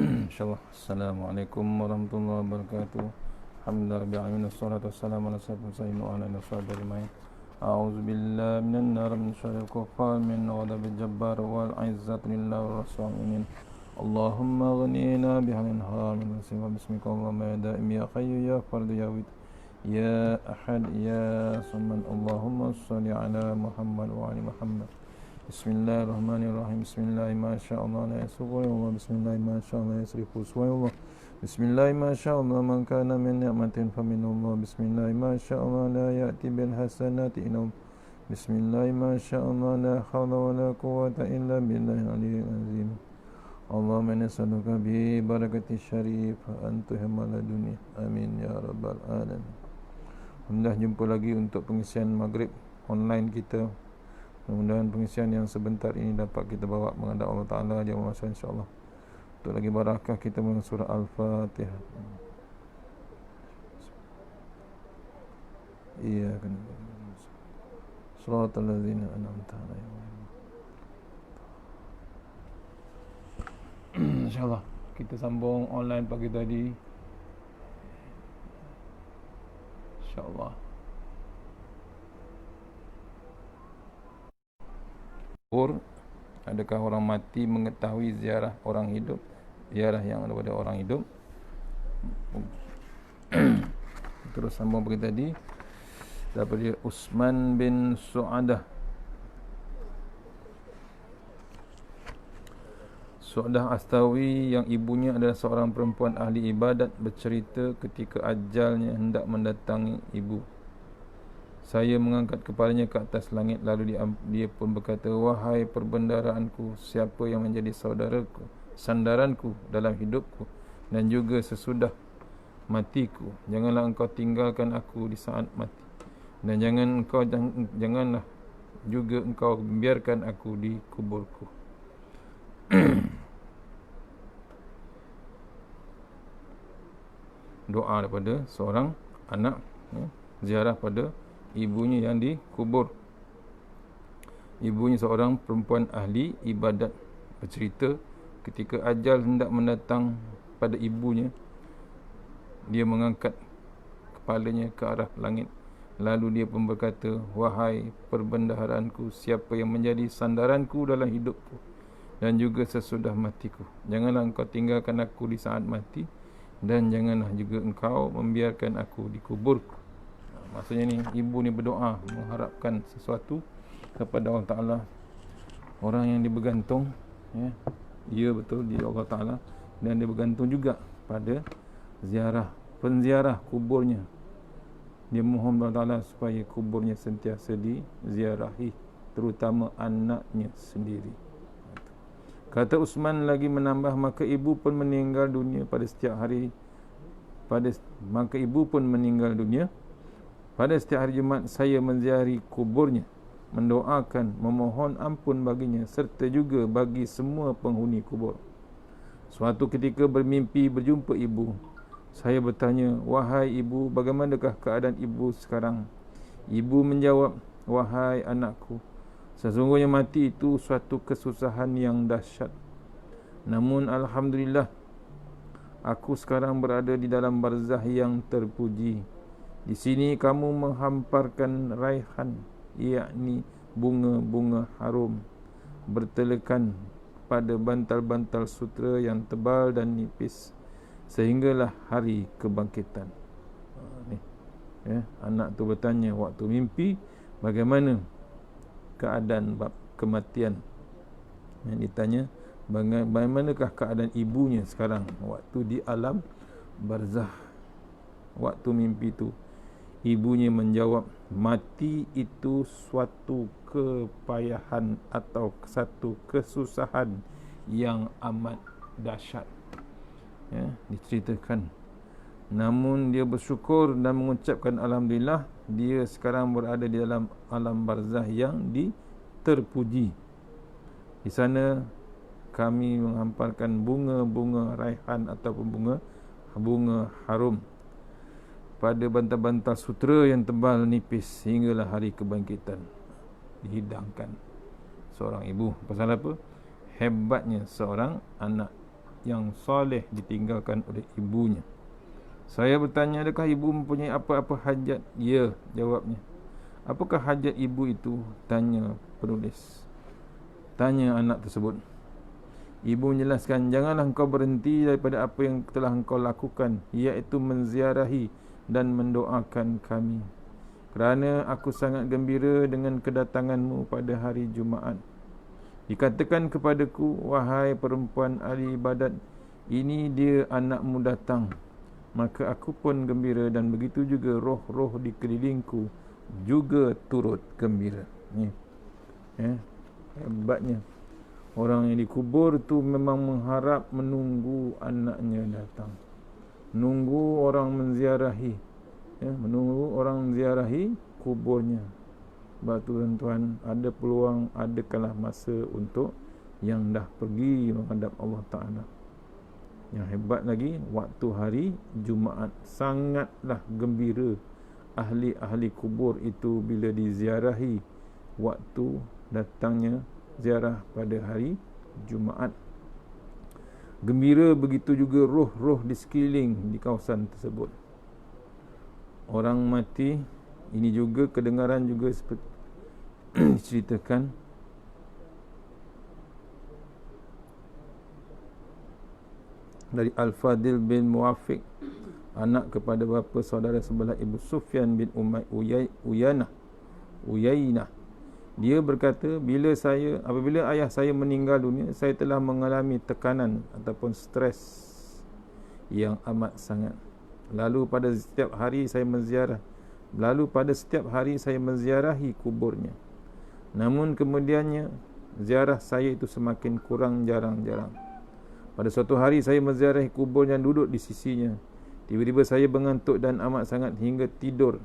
Insyaallah. Assalamualaikum warahmatullahi wabarakatuh. Alhamdulillah rabbil alamin wassalatu wassalamu ala sayyidina wa ala alihi wasallam. A'udzu billahi minan nar min syarril kuffar min ghadabil jabbar wal 'izzati lillahi wa rasulih. Allahumma ghnina bihamin haram wa bismika Allahumma ya daim ya hayyu ya fard ya wid ya ahad ya samad. Allahumma shalli ala Muhammad wa ali Muhammad. Bismillahirrahmanirrahim. Bismillahi ma sya'allah la yasrifu wa bismillahi ma sya'allah yasrifu wa bismillahi ma sya'allah man kana min ni'matin fa minallah. Bismillahi ma sya'allah la ya'ti bil hasanati illa bismillahi ma sya'allah la hawla wa la quwwata illa billahil aliyyil azim. Allahumma nas'aluka bi barakati syarif anta hamala dunia. Amin ya rabbal alamin. Alhamdulillah, jumpa lagi untuk pengisian maghrib online kita. Mudah-mudahan pengisian yang sebentar ini dapat kita bawa menghadap Allah Ta'ala jauh masa, insyaAllah. Untuk lagi barakah kita mengenai surah Al-Fatihah. Iya kan. Shiratal ladzina an'amta 'alaihim. InsyaAllah kita sambung online pagi tadi, InsyaAllah. Adakah orang mati mengetahui ziarah orang hidup, ziarah yang daripada orang hidup? Terus sambung pagi tadi daripada Utsman bin Su'adah. Su'adah Astawi yang ibunya adalah seorang perempuan ahli ibadat bercerita ketika ajalnya hendak mendatangi ibu. Saya mengangkat kepalanya ke atas langit, lalu dia pun berkata, wahai perbendaraanku, siapa yang menjadi saudaraku, sandaranku dalam hidupku dan juga sesudah matiku, janganlah engkau tinggalkan aku di saat mati, dan janganlah juga engkau biarkan aku di kuburku. Doa daripada seorang anak, ziarah pada ibunya yang dikubur. Ibunya seorang perempuan ahli ibadat bercerita ketika ajal hendak mendatang pada ibunya, dia mengangkat kepalanya ke arah langit, lalu dia pun berkata, wahai perbendaharaanku, siapa yang menjadi sandaranku dalam hidupku dan juga sesudah matiku, janganlah engkau tinggalkan aku di saat mati, dan janganlah juga engkau membiarkan aku dikuburku. Maksudnya ni, ibu ni berdoa mengharapkan sesuatu kepada Allah Ta'ala. Orang yang dia bergantung, dia betul di Allah Ta'ala, dan dia bergantung juga pada penziarah kuburnya. Dia mohon Allah Ta'ala supaya kuburnya sentiasa diziarahi, terutama anaknya sendiri. Kata Utsman lagi menambah, maka ibu pun meninggal dunia pada setiap hari. Pada setiap hari Jumaat saya menziarahi kuburnya, mendoakan, memohon ampun baginya serta juga bagi semua penghuni kubur. Suatu ketika bermimpi berjumpa ibu. Saya bertanya, wahai ibu, bagaimanakah keadaan ibu sekarang? Ibu menjawab, wahai anakku, sesungguhnya mati itu suatu kesusahan yang dahsyat. Namun alhamdulillah, aku sekarang berada di dalam barzah yang terpuji. Di sini kamu menghamparkan raihan, yakni bunga-bunga harum, bertelekan pada bantal-bantal sutera yang tebal dan nipis, sehinggalah hari kebangkitan. Anak tu bertanya waktu mimpi, bagaimana keadaan bab kematian. Yang ditanya, bagaimanakah keadaan ibunya sekarang waktu di alam barzah. Waktu mimpi itu, ibunya menjawab, mati itu suatu kepayahan atau satu kesusahan yang amat dahsyat. Diceritakan. Namun dia bersyukur dan mengucapkan alhamdulillah, dia sekarang berada di dalam alam barzah yang terpuji. Di sana kami menghamparkan bunga-bunga raihan ataupun bunga harum pada bantal-bantal sutera yang tebal nipis, hinggalah hari kebangkitan. Dihidangkan seorang ibu. Pasal apa? Hebatnya seorang anak yang soleh ditinggalkan oleh ibunya. Saya bertanya, adakah ibu mempunyai apa-apa hajat? Ya, jawabnya. Apakah hajat ibu itu? Tanya penulis. Tanya anak tersebut. Ibu menjelaskan, janganlah engkau berhenti daripada apa yang telah engkau lakukan, iaitu menziarahi dan mendoakan kami. Kerana aku sangat gembira dengan kedatanganmu pada hari Jumaat. Dikatakan kepadaku, wahai perempuan ahli ibadat, ini dia anakmu datang. Maka aku pun gembira dan begitu juga roh-roh di kelilingku juga turut gembira. Ni, hebatnya. Orang yang dikubur tu memang mengharap, menunggu anaknya datang. Menunggu orang menziarahi. Menunggu orang menziarahi kuburnya. Sebab tu tuan-tuan, ada peluang, ada kalah masa untuk yang dah pergi menghadap Allah Ta'ala. Yang hebat lagi, waktu hari Jumaat sangatlah gembira ahli-ahli kubur itu bila diziarahi waktu datangnya ziarah pada hari Jumaat. Gembira begitu juga roh-roh di sekeliling di kawasan tersebut. Orang mati, ini juga kedengaran juga seperti diceritakan, dari Al-Fadil bin Muafiq, anak kepada bapa saudara sebelah Ibu Sufyan bin Uyainah. Dia berkata, apabila ayah saya meninggal dunia, saya telah mengalami tekanan ataupun stres yang amat sangat. Lalu pada setiap hari saya menziarahi kuburnya. Namun kemudiannya ziarah saya itu semakin kurang, jarang-jarang. Pada suatu hari saya menziarahi kuburnya dan duduk di sisinya. Tiba-tiba saya mengantuk dan amat sangat hingga tertidur.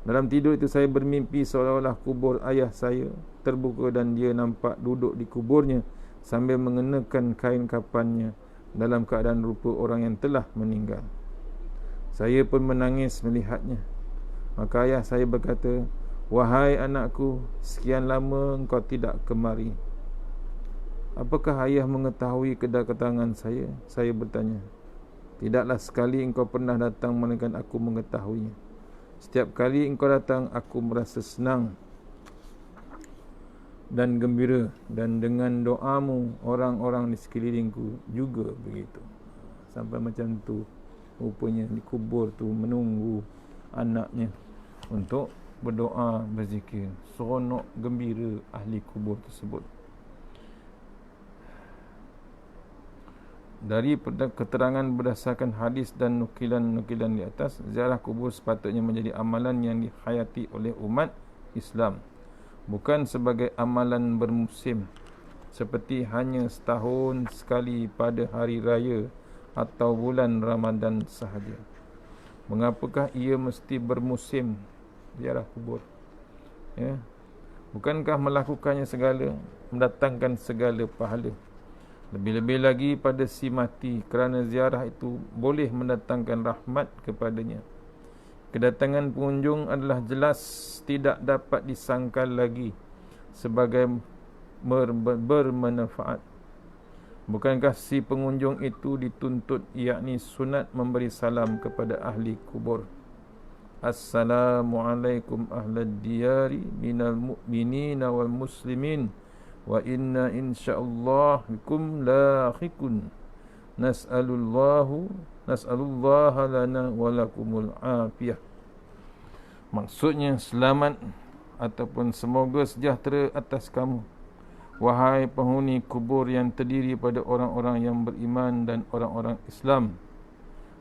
Dalam tidur itu saya bermimpi seolah-olah kubur ayah saya terbuka dan dia nampak duduk di kuburnya sambil mengenakan kain kafannya dalam keadaan rupa orang yang telah meninggal. Saya pun menangis melihatnya. Maka ayah saya berkata, wahai anakku, sekian lama engkau tidak kemari. Apakah ayah mengetahui kedatangan saya? Saya bertanya. Tidaklah sekali engkau pernah datang melainkan aku mengetahuinya. Setiap kali engkau datang, aku merasa senang dan gembira. Dan dengan doamu, orang-orang di sekelilingku juga begitu. Sampai macam tu, rupanya dikubur tu menunggu anaknya untuk berdoa, berzikir. Seronok, gembira ahli kubur tersebut. Dari keterangan berdasarkan hadis dan nukilan-nukilan di atas, ziarah kubur sepatutnya menjadi amalan yang dihayati oleh umat Islam, bukan sebagai amalan bermusim, seperti hanya setahun sekali pada hari raya atau bulan Ramadan sahaja. Mengapakah ia mesti bermusim ziarah kubur? Bukankah melakukannya segala mendatangkan segala pahala? Lebih-lebih lagi pada si mati, kerana ziarah itu boleh mendatangkan rahmat kepadanya. Kedatangan pengunjung adalah jelas tidak dapat disangkal lagi sebagai bermanfaat. Bukankah si pengunjung itu dituntut, yakni sunat memberi salam kepada ahli kubur. Assalamualaikum ahlad diyari minal mu'minina wal muslimin wa inna insyaallah bikum lahiqun nas'alullaha lana wa lakumul afiyah. Maksudnya, selamat ataupun semoga sejahtera atas kamu, wahai penghuni kubur yang terdiri pada orang-orang yang beriman dan orang-orang Islam.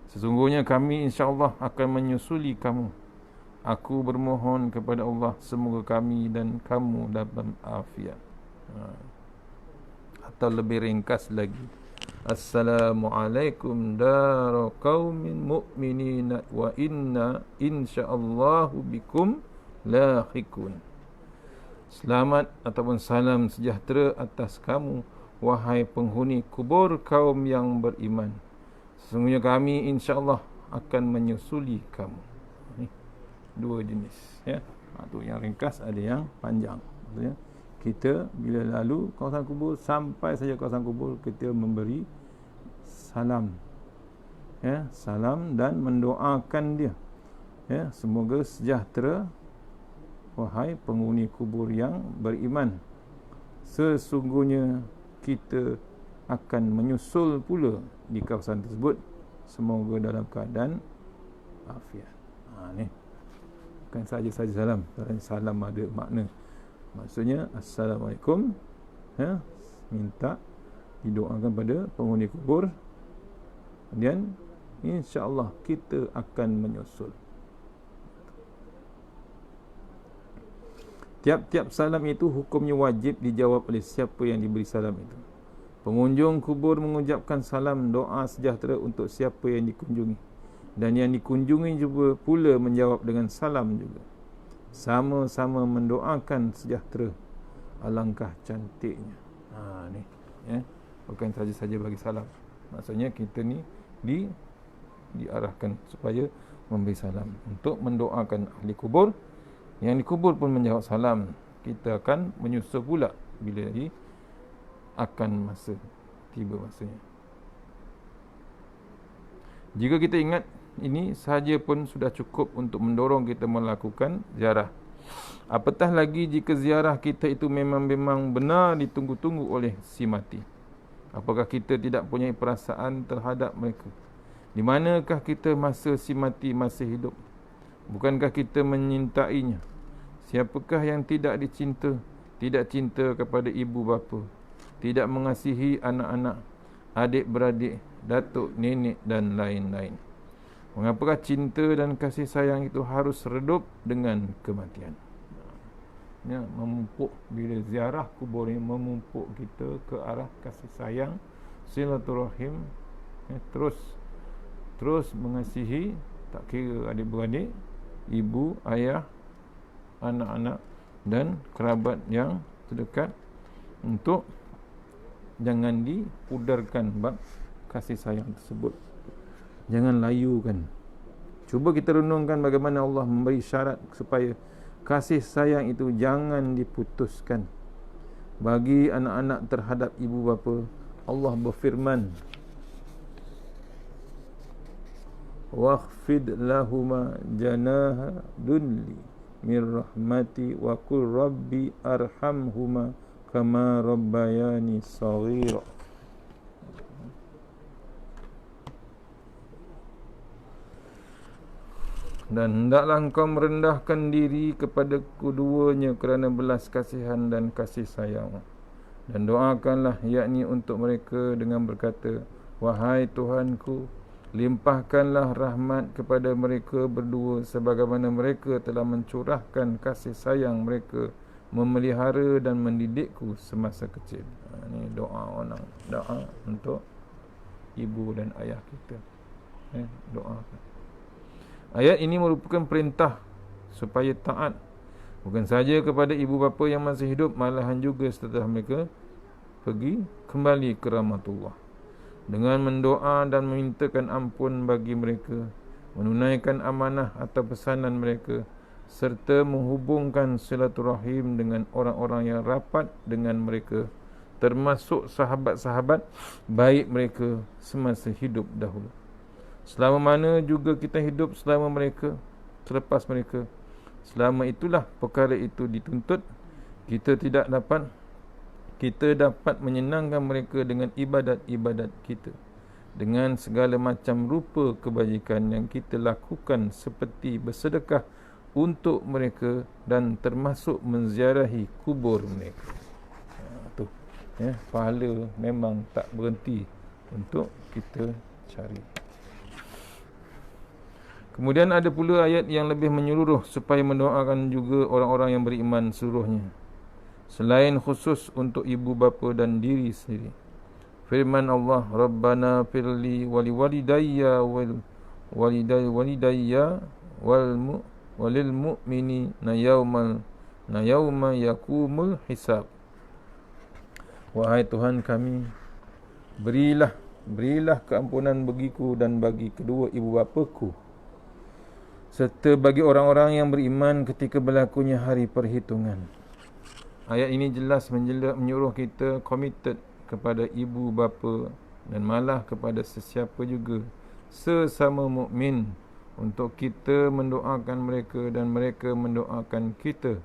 Sesungguhnya kami insya-Allah akan menyusuli kamu. Aku bermohon kepada Allah semoga kami dan kamu dalam afiat. Atau lebih ringkas lagi, Assalamualaikum dara qaumin mu'minin wa inna insyaallahu bikum lahiqun. Selamat ataupun salam sejahtera atas kamu, wahai penghuni kubur kaum yang beriman. Sesungguhnya kami insya-Allah akan menyusuli kamu. Dua jenis, ya. Tu yang ringkas, ada yang panjang. Maksudnya kita bila lalu kawasan kubur, sampai saja kawasan kubur, kita memberi salam, ya, salam dan mendoakan dia, ya, semoga sejahtera wahai penghuni kubur yang beriman, sesungguhnya kita akan menyusul pula di kawasan tersebut, semoga dalam keadaan afiat. Ni bukan saja salam, salam ada makna. Maksudnya Assalamualaikum, ya, minta didoakan pada penghuni kubur, kemudian insya-Allah kita akan menyusul. Tiap-tiap salam itu hukumnya wajib dijawab oleh siapa yang diberi salam itu. Pengunjung kubur mengucapkan salam doa sejahtera untuk siapa yang dikunjungi, dan yang dikunjungi juga pula menjawab dengan salam juga, sama-sama mendoakan sejahtera. Alangkah cantiknya. Ni, ya, bukan saja bagi salam. Maksudnya kita ni diarahkan supaya memberi salam untuk mendoakan ahli kubur. Yang dikubur pun menjawab salam. Kita akan menyusul pula bila akan masa tiba masanya. Jika kita ingat ini sahaja pun sudah cukup untuk mendorong kita melakukan ziarah. Apatah lagi jika ziarah kita itu memang benar ditunggu-tunggu oleh si mati. Apakah kita tidak punya perasaan terhadap mereka? Di manakah kita masa si mati masih hidup? Bukankah kita menyintainya? Siapakah yang tidak cinta kepada ibu bapa, tidak mengasihi anak-anak, adik-beradik, datuk, nenek dan lain-lain? Mengapakah cinta dan kasih sayang itu harus redup dengan kematian? Ya, memumpuk, bila ziarah kubur ini memumpuk kita ke arah kasih sayang, silaturahim, ya, terus mengasihi, tak kira adik-beradik, ibu, ayah, anak-anak dan kerabat yang terdekat, untuk jangan dipudarkan bab kasih sayang tersebut. Jangan layukan. Cuba kita renungkan bagaimana Allah memberi syarat supaya kasih sayang itu jangan diputuskan. Bagi anak-anak terhadap ibu bapa, Allah berfirman, wakhfid lahuma janaha dulli min rahmati wa qul rabbi arhamhuma kama rabbayani saghira. Dan hendaklah engkau merendahkan diri kepada keduanya kerana belas kasihan dan kasih sayang. Dan doakanlah, yakni untuk mereka dengan berkata, wahai Tuhanku, limpahkanlah rahmat kepada mereka berdua sebagaimana mereka telah mencurahkan kasih sayang mereka, memelihara dan mendidikku semasa kecil. Ini doa untuk ibu dan ayah kita. Doakan. Ayat ini merupakan perintah supaya taat, bukan saja kepada ibu bapa yang masih hidup, malahan juga setelah mereka pergi kembali ke rahmatullah, dengan mendoa dan memintakan ampun bagi mereka, menunaikan amanah atau pesanan mereka, serta menghubungkan silaturahim dengan orang-orang yang rapat dengan mereka, termasuk sahabat-sahabat baik mereka semasa hidup dahulu. Selama mana juga kita hidup selama mereka, selepas mereka, selama itulah perkara itu dituntut, kita dapat menyenangkan mereka dengan ibadat-ibadat kita, dengan segala macam rupa kebajikan yang kita lakukan, seperti bersedekah untuk mereka dan termasuk menziarahi kubur mereka. Pahala memang tak berhenti untuk kita cari. Kemudian ada pula ayat yang lebih menyeluruh supaya mendoakan juga orang-orang yang beriman seluruhnya, selain khusus untuk ibu bapa dan diri sendiri. Firman Allah, Rabbana firli wali walidayya wal walidayya walil mu'minina yawma yakumul hisab. Wahai Tuhan kami, berilah keampunan bagiku dan bagi kedua ibu bapaku, serta bagi orang-orang yang beriman ketika berlakunya hari perhitungan. ayat ini jelas menyuruh kita committed kepada ibu bapa dan malah kepada sesiapa juga sesama mukmin untuk kita mendoakan mereka dan mereka mendoakan kita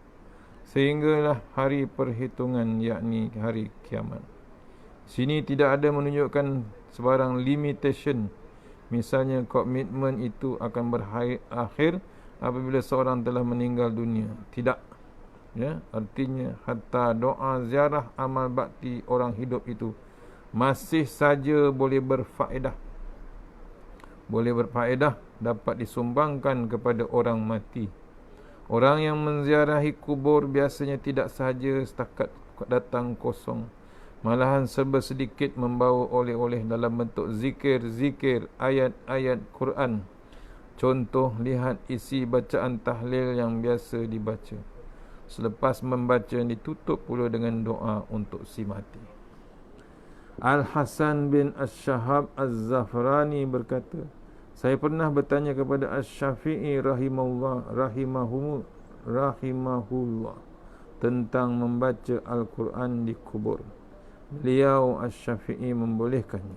sehinggalah hari perhitungan, yakni hari kiamat. Sini tidak ada menunjukkan sebarang limitation. Misalnya komitmen itu akan berakhir apabila seorang telah meninggal dunia. Tidak. Ya, artinya hatta doa ziarah amal bakti orang hidup itu masih saja boleh berfaedah. Boleh berfaedah, dapat disumbangkan kepada orang mati. Orang yang menziarahi kubur biasanya tidak sahaja setakat datang kosong, malahan serba sedikit membawa oleh-oleh dalam bentuk zikir-zikir, ayat-ayat Quran. Contoh, lihat isi bacaan tahlil yang biasa dibaca. Selepas membaca, ditutup pula dengan doa untuk si mati. Al-Hasan bin Ash-Shahab Az-Zafrani berkata, saya pernah bertanya kepada Asy-Syafi'i rahimahullah tentang membaca Al-Quran di kubur. Beliau Asy-Syafi'i membolehkannya.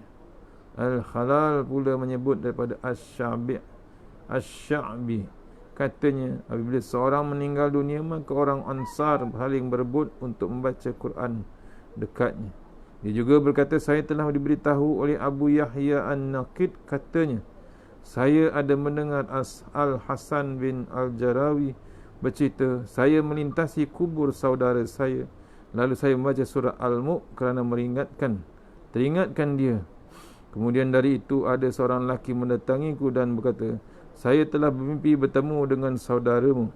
Al-Khalal pula menyebut daripada Asy-Sya'bi, katanya apabila seorang meninggal dunia maka orang Ansar saling berebut untuk membaca Quran dekatnya. Dia juga berkata, saya telah diberitahu oleh Abu Yahya An-Naqid, katanya saya ada mendengar Al-Hasan bin Al-Jarawi bercerita, saya melintasi kubur saudara saya, lalu saya membaca surah Al-Mulk kerana teringatkan dia. Kemudian dari itu ada seorang lelaki mendatangiku dan berkata, saya telah bermimpi bertemu dengan saudaramu.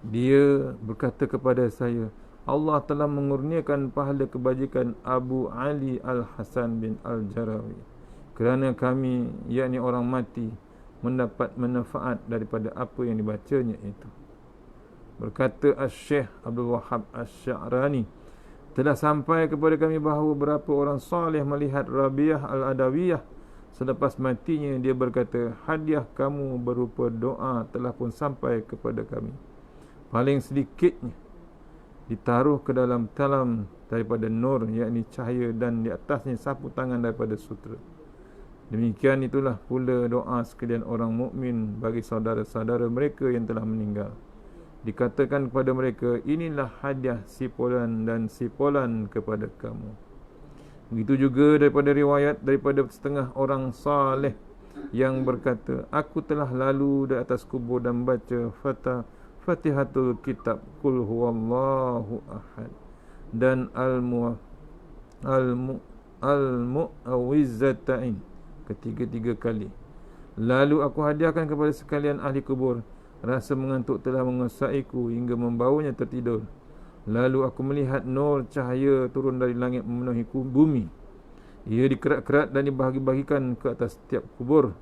Dia berkata kepada saya, Allah telah mengurniakan pahala kebajikan Abu Ali Al-Hasan bin Al-Jarawi kerana kami, yakni orang mati, mendapat manfaat daripada apa yang dibacanya itu. Berkata Asy-Syaikh Abdul Wahhab Asy-Sya'rani, telah sampai kepada kami bahawa beberapa orang salih melihat Rabi'ah Al-Adawiyah selepas matinya. Dia berkata, hadiah kamu berupa doa telah pun sampai kepada kami. Paling sedikitnya ditaruh ke dalam talam daripada nur, yakni cahaya, dan di atasnya sapu tangan daripada sutera. Demikian itulah pula doa sekalian orang mukmin bagi saudara-saudara mereka yang telah meninggal. Dikatakan kepada mereka, inilah hadiah sipolan dan sipolan kepada kamu. Begitu juga daripada riwayat daripada setengah orang saleh yang berkata, aku telah lalu di atas kubur dan baca Fatihatul Kitab, Qul huwallahu ahad, dan Al-Mu'awwizzatain ketiga-tiga kali. Lalu aku hadiahkan kepada sekalian ahli kubur. Rasa mengantuk telah menguasaiku hingga membawanya tertidur. Lalu aku melihat nur cahaya turun dari langit memenuhi bumi. Ia dikerat-kerat dan dibahagi-bahagikan ke atas setiap kubur.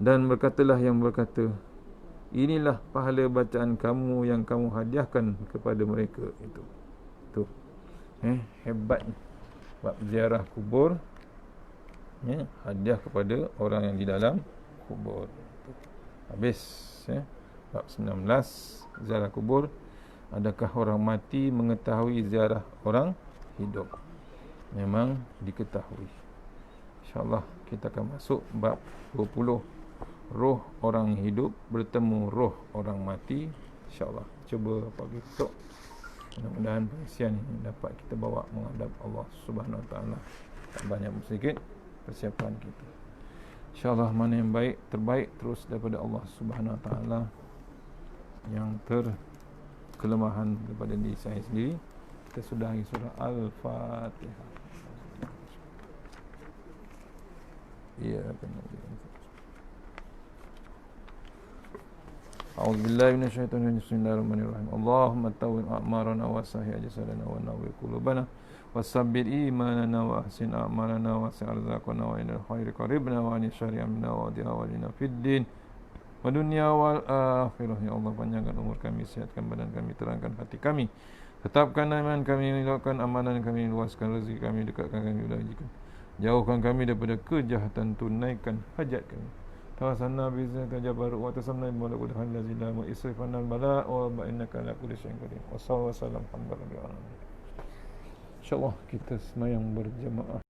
Dan berkatalah yang berkata, inilah pahala bacaan kamu yang kamu hadiahkan kepada mereka itu. Tu. Hebatnya bab ziarah kubur. Hadiah kepada orang yang di dalam kubur. Habis bab 19, ziarah kubur. Adakah orang mati mengetahui ziarah orang hidup? Memang diketahui. InsyaAllah kita akan masuk bab 20, roh orang hidup bertemu roh orang mati. InsyaAllah cuba pagi esok, mudah-mudahan persiapan ini dapat kita bawa menghadap Allah Subhanahu Wa Taala. Banyak sedikit persiapan kita. InsyaAllah mana yang baik, terbaik terus daripada Allah Subhanahu Wa Taala. Yang kelemahan daripada diri saya sendiri, kita sudahi surah Al-Fatihah. Ya, benar. A'udzubillahi minasyaitonir rajim. Bismillahirrahmanirrahim. Allahumma tawwil a'marana wa sahih jasadana wa nawwir qulubana wasabbir imanana wa ahsin a'malana wa wasi' arzaqana wa ilal khairi qaribna wa ani syarri amna wa diawalina fid din wa dunya wal akhirah. Ya Allah, panjangkan umur kami, sihatkan badan kami, terangkan hati kami, tetapkan iman kami, elokkan amalan kami, luaskan rezeki kami, dekatkan kami, jauhkan kami daripada kejahatan, tunaikan hajat kami. tawasalna bi izzati jabaru wa tasamna bi mulku allazi la mu'isrifana al bala wa ba innaka ala kulli syai'in qadir wa sallallahu alaihi wasallam. Insyaallah kita semayang berjamaah.